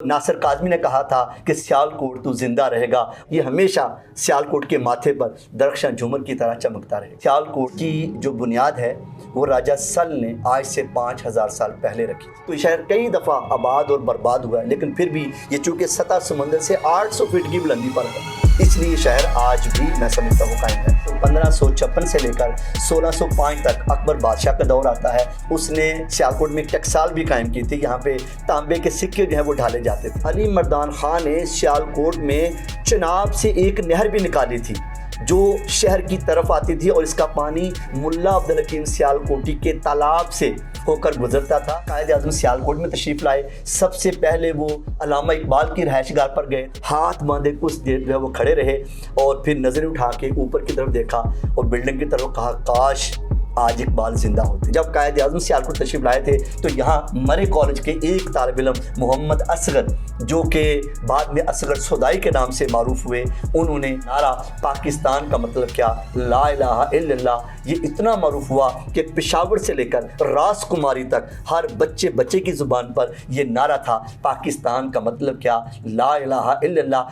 नासिर काज़मी ने कहा था कि सियालकोट तू जिंदा रहेगा, ये हमेशा सियालकोट के माथे पर दरख्शां झूमर की तरह चमकता रहे। सियालकोट की जो बुनियाद है वो राजा सल ने आज से 5000 साल पहले रखी। तो ये शहर कई दफ़ा आबाद और बर्बाद हुआ है, लेकिन फिर भी ये चूँकि सतह समंदर से 800 फीट की बुलंदी पर है, इसलिए शहर आज भी मैं समझता हूँ कायम है। तो 1556 से लेकर 1605 तक अकबर बादशाह का दौर आता है। उसने सियालकोट में एक टकसाल भी कायम की थी, यहाँ पे तांबे के सिक्के जो है वो ढाले जाते थे। अली मर्दान खान ने सियालकोट में चिनाब से एक नहर भी निकाली थी जो शहर की तरफ आती थी और इसका पानी मुल्ला अब्दुल हकीम सियालकोटी के तालाब से होकर गुजरता था। कायद आज़म सियालकोट में तशरीफ़ लाए, सबसे पहले वो अल्लामा इकबाल की रिहाइशगाह पर गए, हाथ बांधे कुछ देर जो है वो खड़े रहे और फिर नज़रें उठा के ऊपर की तरफ देखा और बिल्डिंग की तरफ कहा, काश आज इकबाल जिंदा होते। जब कायद आज़म सियालकोट तशरीफ़ लाए थे तो यहाँ मरे कॉलेज के एक तालिब इल्म मोहम्मद असगर, जो कि बाद में असगर सौदाई के नाम से मारूफ हुए, उन्होंने नारा पाकिस्तान का मतलब क्या, ला इलाहा इल्लल्लाह, ये इतना मारूफ हुआ कि पेशावर से लेकर राजकुमारी तक हर बच्चे बच्चे की ज़ुबान पर यह नारा था, पाकिस्तान का मतलब क्या, ला इलाहा इल्लल्लाह।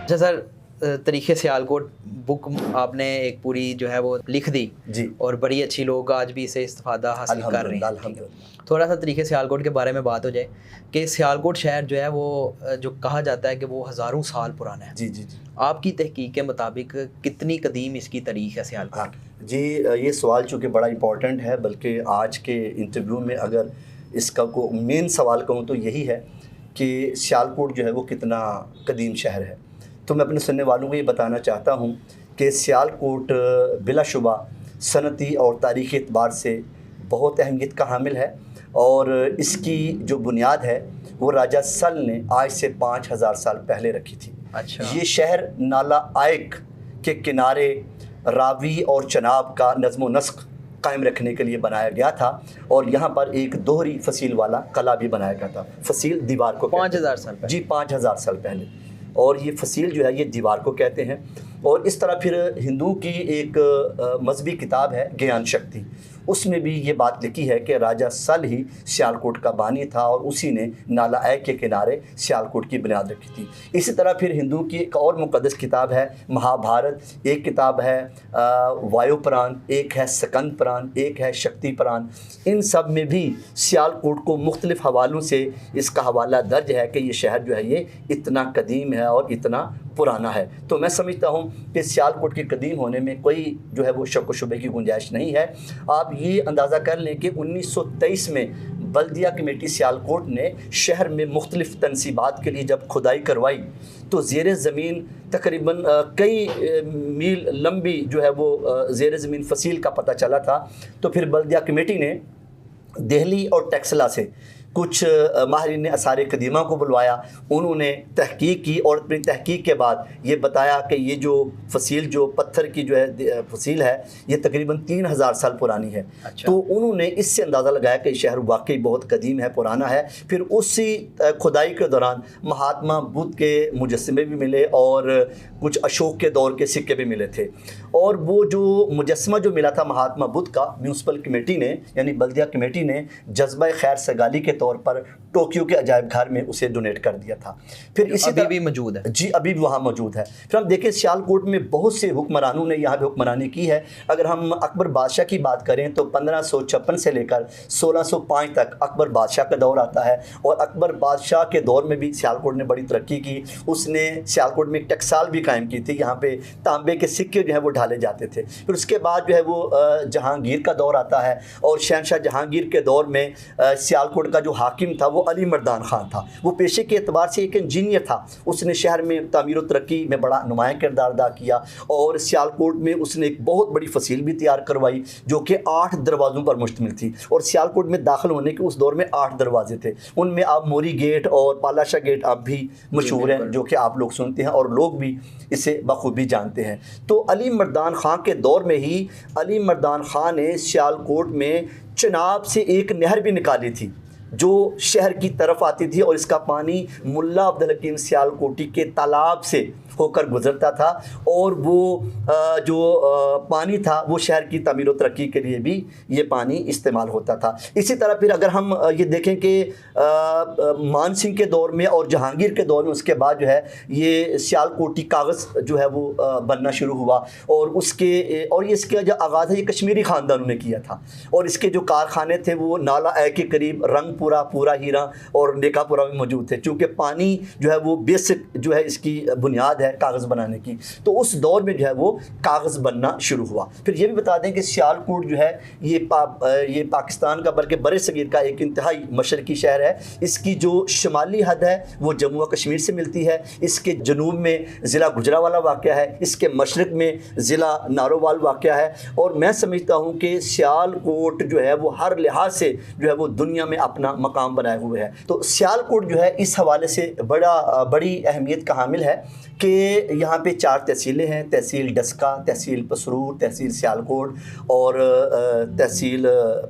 अच्छा सर, तरीक़े सियालकोट बुक आपने एक पूरी जो है वो लिख दी जी, और बड़ी अच्छी, लोग आज भी इसे इस्तेफादा हासिल कर रहे हैं। थोड़ा सा तरीक़े सियालकोट के बारे में बात हो जाए कि सियालकोट शहर जो है वो जो कहा जाता है कि वो हज़ारों साल पुराना है। जी जी जी। आपकी तहकीक के मुताबिक कितनी कदीम इसकी तारीख़ है सियालकोट? जी, ये सवाल चूँकि बड़ा इंपॉर्टेंट है, बल्कि आज के इंटरव्यू में अगर इसका को मेन सवाल कहूँ तो यही है कि सियालकोट जो है वो कितना कदीम शहर है। तो मैं अपने सुनने वालों को ये बताना चाहता हूँ कि सियालकोट बिलाशुबा सनती और तारीख़ी एतबार से बहुत अहमियत का हामिल है और इसकी जो बुनियाद है वो राजा सल ने आज से 5000 साल पहले रखी थी। अच्छा। ये शहर नाला आयक के किनारे रावी और चनाब का नज़्म व नस्क कायम रखने के लिए बनाया गया था और यहाँ पर एक दोहरी फसील वाला कला भी बनाया गया था। फसील दीवार को 5000 साल पहले? जी, 5000 साल पहले। और ये फसील जो है ये दीवार को कहते हैं। और इस तरह फिर हिंदू की एक मजहबी किताब है ज्ञान शक्ति, उसमें भी ये बात लिखी है कि राजा सल ही सियालकोट का बानी था और उसी ने नाला आयक के किनारे सियालकोट की बुनियाद रखी थी। इसी तरह फिर हिंदू की एक और मुक़द्दस किताब है महाभारत, एक किताब है वायु पुराण, एक है स्कंद पुराण, एक है शक्ति पुराण। इन सब में भी सियालकोट को मुख्तलिफ़ हवालों से इसका हवाला दर्ज है कि ये शहर जो है ये इतना कदीम है और इतना पुराना है। तो मैं समझता हूँ कि सियालकोट के कदीम होने में कोई जो है वो शक व शुबे की गुंजाइश नहीं है। आप ये अंदाज़ा कर लें कि 1923 में बल्दिया कमेटी सियालकोट ने शहर में मुख्तलिफ़ तनसीबात के लिए जब खुदाई करवाई तो ज़ेर ज़मीन तकरीबन कई मील लंबी जो है वो ज़ेर ज़मीन फसील का पता चला था। तो फिर बल्दिया कमेटी ने दिल्ली और टेक्सला से कुछ माहिरीन ने आसार कदीमा को बुलवाया, उन्होंने तहकीक की और अपनी तहकीक के बाद ये बताया कि ये जो फसील जो पत्थर की जो है फसील है ये तकरीबन 3000 साल पुरानी है। अच्छा। तो उन्होंने इससे अंदाज़ा लगाया कि शहर वाकई बहुत कदीम है, पुराना है। फिर उसी खुदाई के दौरान महात्मा बुद्ध के मुजस्समे भी मिले और कुछ अशोक के दौर के सिक्के भी मिले थे। और वो जो मुजस्समा जो मिला था महात्मा बुद्ध का, म्यूनसिपल कमेटी ने यानी बल्दिया कमेटी ने जज्बा खैर सगाली के तौर पर टोक्यो के अजायब घर में उसे डोनेट कर दिया था। फिर इसी अभी भी मौजूद है? जी, अभी भी वहाँ मौजूद है। फिर हम देखें सियालकोट में बहुत से हुक्मरानों ने यहाँ पे हुक्मरानी की है। अगर हम अकबर बादशाह की बात करें तो 1556 से लेकर 1605 तक अकबर बादशाह का दौर आता है और अकबर बादशाह के दौर में भी सियालकोट ने बड़ी तरक्की की। उसने सियालकोट में एक टकसाल भी कायम की थी, यहाँ पे तांबे के सिक्के जो है वो ढाले जाते थे। फिर उसके बाद जो है वो जहांगीर का दौर आता है और शहनशाह जहांगीर के दौर में सियालकोट का जो हाकिम था वो अली मर्दान खान था। वो पेशे के एतबार से एक इंजीनियर था, उसने शहर में तामीर व तरक्की में बड़ा नुमाया किरदार अदा किया और सियालकोट में उसने एक बहुत बड़ी फसील भी तैयार करवाई जो कि 8 दरवाज़ों पर मुश्तमिल थी। और सियालकोट में दाखिल होने के उस दौर में 8 दरवाजे थे, उनमें आप मोरी गेट और पालाशाह गेट आप भी मशहूर हैं जो कि आप लोग सुनते हैं और लोग भी इसे बखूबी जानते हैं। तो अली मर्दान खान के दौर में ही अली मर्दान खान ने सियालकोट में चिनाब से एक नहर भी निकाली थी जो शहर की तरफ आती थी और इसका पानी मुल्ला अब्दुल हकीम सियालकोटी के तालाब से होकर गुजरता था और वो पानी था वो शहर की तमीर व तरक्की के लिए भी ये पानी इस्तेमाल होता था। इसी तरह फिर अगर हम ये देखें कि मान सिंह के दौर में और जहांगीर के दौर में उसके बाद जो है ये सियालकोटी कागज़ जो है वो बनना शुरू हुआ और इसका जो आगाज़ है ये कश्मीरी ख़ानदानों ने किया था और इसके जो कारखाने थे वो नाला ए के करीब रंगपुरा, पूरा हीरा और नेकापुरा में मौजूद थे। चूँकि पानी जो है वो बेसिक जो है इसकी बुनियाद है कागज़ बनाने की, तो उस दौर में जो है वो कागज़ बनना शुरू हुआ। फिर ये भी बता दें कि सियालकोट जो है ये पाकिस्तान का बल्कि बरे सगीर का एक इंतहाई मशरकी शहर है। इसकी जो शुमाली हद है वो जम्मू व कश्मीर से मिलती है, इसके जनूब में ज़िला गुजरावाला वाक़या है, इसके मशरक़ में ज़िला नारोवाल वाक़या है और मैं समझता हूँ कि सियालकोट जो है वो हर लिहाज से जो है वो दुनिया में अपना मकाम बनाए हुए है। तो सियालकोट जो है इस हवाले से बड़ी अहमियत का हामिल है कि यहाँ पे 4 तहसीलें हैं, तहसील डस्का, तहसील पसरूर, तहसील सियालकोट और तहसील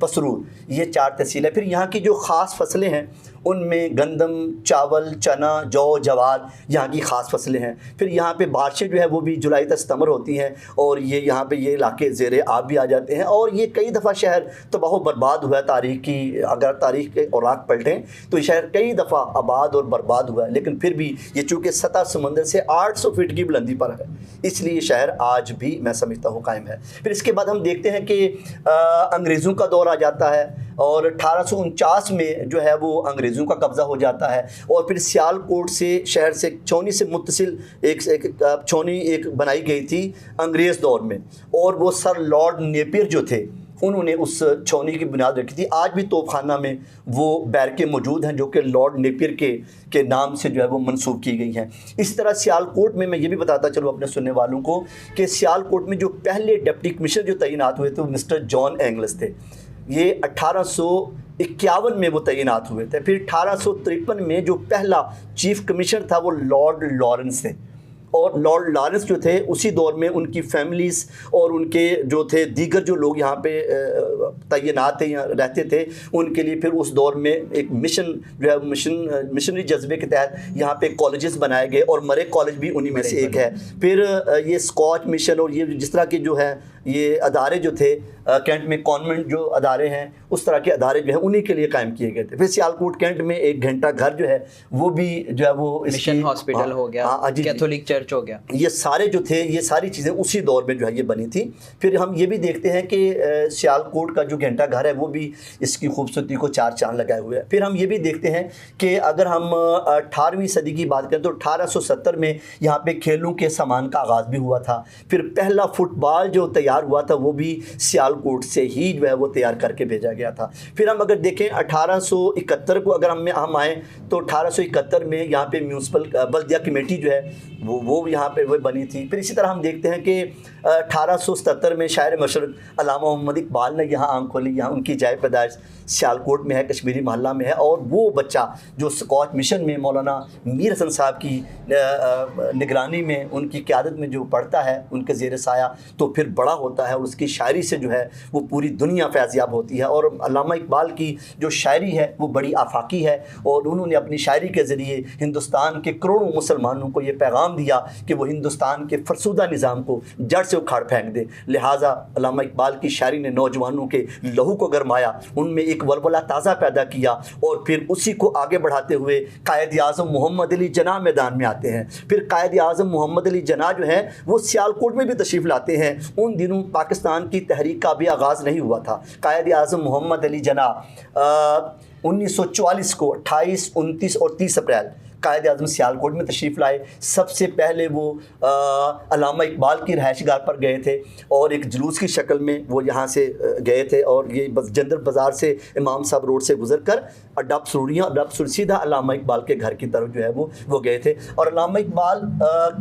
पसरूर, ये 4 तहसीलें। फिर यहाँ की जो ख़ास फसलें हैं उनमें गंदम, चावल, चना, जौ, जवार यहाँ की ख़ास फसलें हैं। फिर यहाँ पे बारिशें जो है वो भी जुलाई तक सितंबर होती हैं और ये यहाँ पे ये इलाके ज़ेरे आब भी आ जाते हैं और ये कई दफ़ा शहर तबाह बर्बाद हुआ है। अगर तारीख़ के औराक पलटें तो ये शहर कई दफ़ा आबाद और बर्बाद हुआ है, लेकिन फिर भी ये चूँकि सतह समंदर से 800 फीट की बुलंदी पर है, इसलिए शहर आज भी मैं समझता हूँ कायम है। फिर इसके बाद हम देखते हैं कि अंग्रेज़ों का दौर आ जाता है और 1849 में जो है वो अंग्रेज़ों का कब्ज़ा हो जाता है और फिर सियालकोट से शहर से छौनी से मुत्तसिल एक छौनी एक बनाई गई थी अंग्रेज़ दौर में और वो सर लॉर्ड नेपियर जो थे उन्होंने उस छौनी की बुनियाद रखी थी। आज भी तोपखाना में वो बैरकें मौजूद हैं जो कि लॉर्ड नेपियर के नाम से जो है वो मंसूब की गई हैं। इस तरह सियालकोट में मैं ये भी बताता चलूँ अपने सुनने वालों को कि सियालकोट में जो पहले डिप्टी कमिश्नर जो तैनात हुए थे वो मिस्टर जॉन एंगल्स थे। ये 1851 में वो तैनात हुए थे। फिर 1853 में जो पहला चीफ कमिश्नर था वो लॉर्ड लॉरेंस थे और लॉर्ड लॉरेंस जो थे उसी दौर में उनकी फैमिलीज़ और उनके जो थे दीगर जो लोग यहाँ पे तैनात थे या रहते थे उनके लिए फिर उस दौर में एक मिशन जो है मिशनरी जज्बे के तहत यहाँ पे कॉलेजेस बनाए गए और मरे कॉलेज भी उन्हीं में से एक है। फिर ये स्कॉच मिशन और ये जिस तरह के जो है ये अदारे जो थे कैंट में कॉन्वेंट जो अदारे हैं उस तरह के अदारे जो हैं उन्हीं के लिए कायम किए गए थे। फिर सियालकोट कैंट में एक घंटा घर जो है वो भी जो है वो मिशन हॉस्पिटल हो गया, कैथोलिक चर्च हो गया, ये सारे जो थे ये सारी चीज़ें उसी दौर में जो है ये बनी थी। फिर हम ये भी देखते हैं कि सियालकोट का जो घंटा घर है वो भी इसकी खूबसूरती को 4 चांद लगाए हुए है। फिर हम ये भी देखते हैं कि अगर हम 18वीं सदी की बात करें तो 1870 में यहाँ पे खेलों के सामान का आगाज़ भी हुआ था। फिर पहला फुटबॉल जो तैयार हुआ था वो भी सियालकोट से ही जो है वो तैयार करके भेजा गया था। फिर हम अगर देखें 1871 को अगर हम आएँ तो 1871 में यहाँ पे म्यूनसिपल बल्दिया कमेटी जो है वो यहाँ पे वो बनी थी। फिर इसी तरह हम देखते हैं कि 1877 में शायर मशरक़ अल्लामा मोहम्मद इकबाल ने यहाँ आँख खोली। यहाँ उनकी जाए पैदाइश सियालकोट में है, कश्मीरी महल्ला में है और वो बच्चा जो स्कॉच मिशन में मौलाना मीर हसन साहब की निगरानी में उनकी क़यादत में जो पढ़ता है उनके ज़ेर साया तो फिर बड़ा होता है और उसकी शायरी से जो है वो पूरी दुनिया फैज़याब होती है। और अल्लामा इकबाल की जो शायरी है वो बड़ी आफाकी है और उन्होंने अपनी शायरी के ज़रिए हिंदुस्तान के करोड़ों मुसलमानों को ये पैगाम दिया कि वो हिंदुस्तान के फरसुदा निज़ाम को जड़ से उखाड़ फेंक दे। लिहाजा अल्लामा इकबाल की शायरी ने नौजवानों के लहू को गरमाया, उनमें एक वलवला ताज़ा पैदा किया और फिर उसी को आगे बढ़ाते हुए कायद आज़म मोहम्मद अली जना मैदान में आते हैं। फिर कायद आज़म मोहम्मद अली जना जो है वो सियालकोट में भी तशरीफ़ लाते हैं। उन दिनों पाकिस्तान की तहरीक का भी आगाज़ नहीं हुआ था। कायद आज़म मोहम्मद अली जना 1944 को 28, 29 और 30 अप्रैल कायद आज़म सियालकोट में तशरीफ़ लाए। सबसे पहले वो अल्लामा इकबाल की रहायशगाह पर गए थे और एक जुलूस की शक्ल में वो यहाँ से गए थे और ये बस जंदर बाज़ार से इमाम साहब रोड से गुजर कर अड्डा पसूरियाँ सीधा अल्लामा इकबाल के घर की तरफ जो है वो गए थे। और अल्लामा इकबाल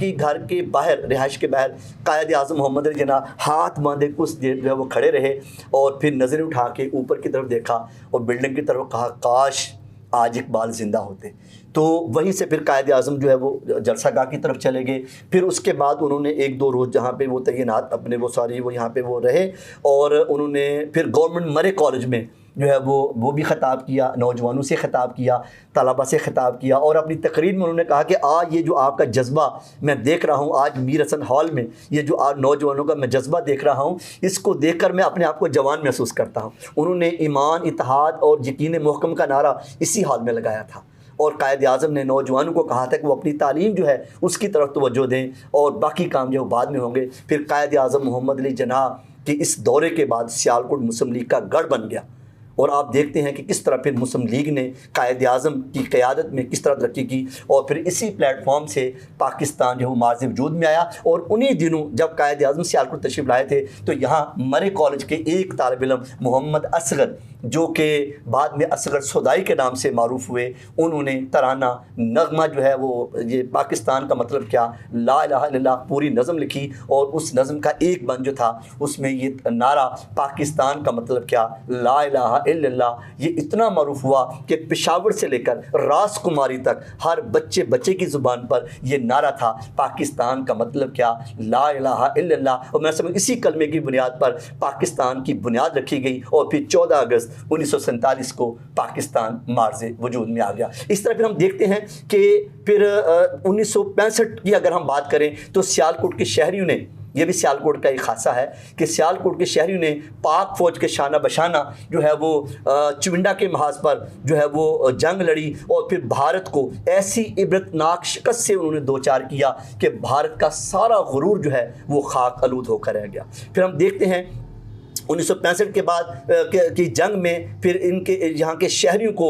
की घर के बाहर रिहाइश के बाहर कायद आज़म मोहम्मद अली जना हाथ बांधे कुछ देर जो है वो खड़े रहे और फिर नज़रें उठा के ऊपर की तरफ देखा और बिल्डिंग की तरफ कहा, काश आज इकबाल ज़िंदा होते। तो वहीं से फिर कायद आज़म जो है वो जलसागाह की तरफ चले गए। फिर उसके बाद उन्होंने 1-2 रोज़ जहाँ पे वो तैनात अपने वो यहाँ पे वो रहे और उन्होंने फिर गवर्नमेंट मरे कॉलेज में जो है वो भी ख़िताब किया, नौजवानों से ख़िताब किया, तलबा से ख़िताब किया और अपनी तकरीर में उन्होंने कहा कि आज ये जो आपका जज्बा मैं देख रहा हूँ, आज मीर हसन हॉल में ये जो आज नौजवानों का मैं जज्बा देख रहा हूँ, इसको देख कर मैं अपने आप को जवान महसूस करता हूँ। उन्होंने ईमान, इत्तेहाद और यकीन मुहकम का नारा इसी हाल में लगाया था और कायद-ए-आज़म ने नौजवानों को कहा था कि वो अपनी तालीम जो है उसकी तरफ तवज्जो दें और बाकी काम जो बाद में होंगे। फिर कायद-ए-आज़म मोहम्मद अली जिन्नाह कि इस दौरे के बाद सियालकोट मुस्लिम लीग का गढ़ बन गया और आप देखते हैं कि किस तरह फिर मुस्लिम लीग ने कायद-ए-आज़म की क़यादत में किस तरह तरक्की की और फिर इसी प्लेटफॉर्म से पाकिस्तान जो मार्ज़ वजूद में आया। और उन्हीं दिनों जब कायद-ए-आज़म सियालकोट तशरीफ़ लाए थे तो यहाँ मरे कॉलेज के एक तालिब इल्म मोहम्मद असगर, जो कि बाद में असगर सौदाई के नाम से मारूफ़ हुए, उन्होंने तराना नगमा जो है वो ये पाकिस्तान का मतलब क्या, ला इलाहा इल्लल्लाह पूरी नज़म लिखी और उस नज़म का एक बंद जो था उसमें ये नारा पाकिस्तान का मतलब क्या, ला इलाहा इल्लल्लाह, ये इतना मारूफ़ हुआ कि पेशावर से लेकर राजकुमारी तक हर बच्चे की ज़ुबान पर यह नारा था, पाकिस्तान का मतलब क्या, ला इलाहा इल्लल्लाह। और मैं समझ इसी कलमे की बुनियाद पर पाकिस्तान की बुनियाद रखी गई और फिर 14 अगस्त 1947 को पाकिस्तान मार्ज़ वजूद में आ गया। इस तरह फिर हम देखते हैं कि फिर 1965 की अगर हम बात करें तो सियालकोट के शहरियों ने, ये भी सियालकोट का एक खासा है कि सियालकोट के शहरियों ने पाक फ़ौज के शाना बशाना जो है वो चुविंडा के महाज पर जो है वो जंग लड़ी और फिर भारत को ऐसी इबरतनाक शिकस्त से उन्होंने दो चार किया कि भारत का सारा गुरूर जो है वो खाक आलूद होकर रह गया। फिर हम देखते हैं 1965 के बाद की जंग में फिर इनके यहाँ के शहरियों को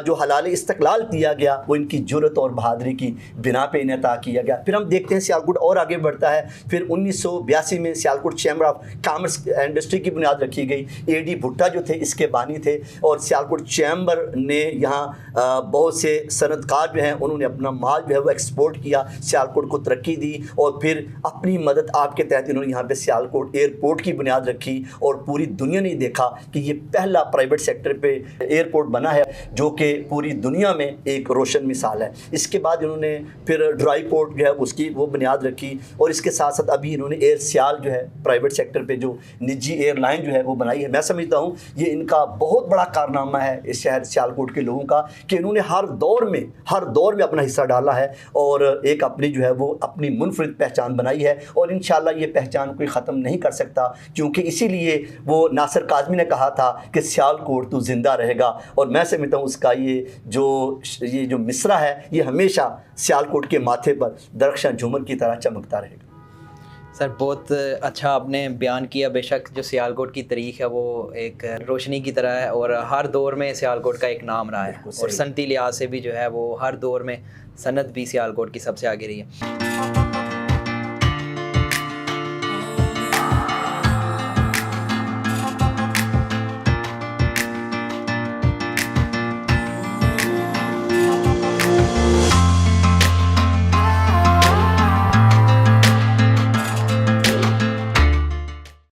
जो हलाल इस्तक़लाल दिया गया वो इनकी जुर्रत और बहादुरी की बिना पे इन्हें अता किया गया। फिर हम देखते हैं सियालकोट और आगे बढ़ता है। फिर 1982 में Sialkot chamber of commerce industry की बुनियाद रखी गई। एडी भुट्टा जो थे इसके बानी थे और सियालकोट चैम्बर ने यहाँ बहुत से सनतकार जो हैं उन्होंने अपना माल जो है वो एक्सपोर्ट किया, सियालकोट को तरक्की दी और फिर अपनी मदद आपके तहत इन्होंने यहाँ पे सियालकोट एयरपोर्ट की बुनियाद रखी और पूरी दुनिया ने देखा कि ये पहला प्राइवेट सेक्टर पे एयरपोर्ट बना है जो कि पूरी दुनिया में एक रोशन मिसाल है। इसके बाद इन्होंने फिर ड्राई पोर्ट जो है उसकी वो बुनियाद रखी और इसके साथ साथ अभी इन्होंने एयर सियाल जो है प्राइवेट सेक्टर पे जो निजी एयरलाइन जो है वो बनाई है। मैं समझता हूँ ये इनका बहुत बड़ा कारनामा है इस शहर सियालकोट के लोगों का कि इन्होंने हर दौर में अपना हिस्सा डाला है और एक अपनी जो है वो अपनी मुनफरिद पहचान बनाई है और इंशाअल्लाह ये पहचान कोई ख़त्म नहीं कर सकता, क्योंकि इसीलिए वो नासिर काज़मी ने कहा था कि सियालकोट तू ज़िंदा रहेगा। और मैं समझता हूँ उसका ये जो मिसरा है ये हमेशा सियालकोट के माथे पर दरख्शां झूमर की तरह चमकता रहेगा। सर बहुत अच्छा आपने बयान किया। बेशक जो सियालकोट की तारीख़ है वो एक रोशनी की तरह है और हर दौर में सियालकोट का एक नाम रहा है और सनती लिहाज से भी जो है वो हर दौर में सनत भी सियालकोट की सबसे आगे रही है।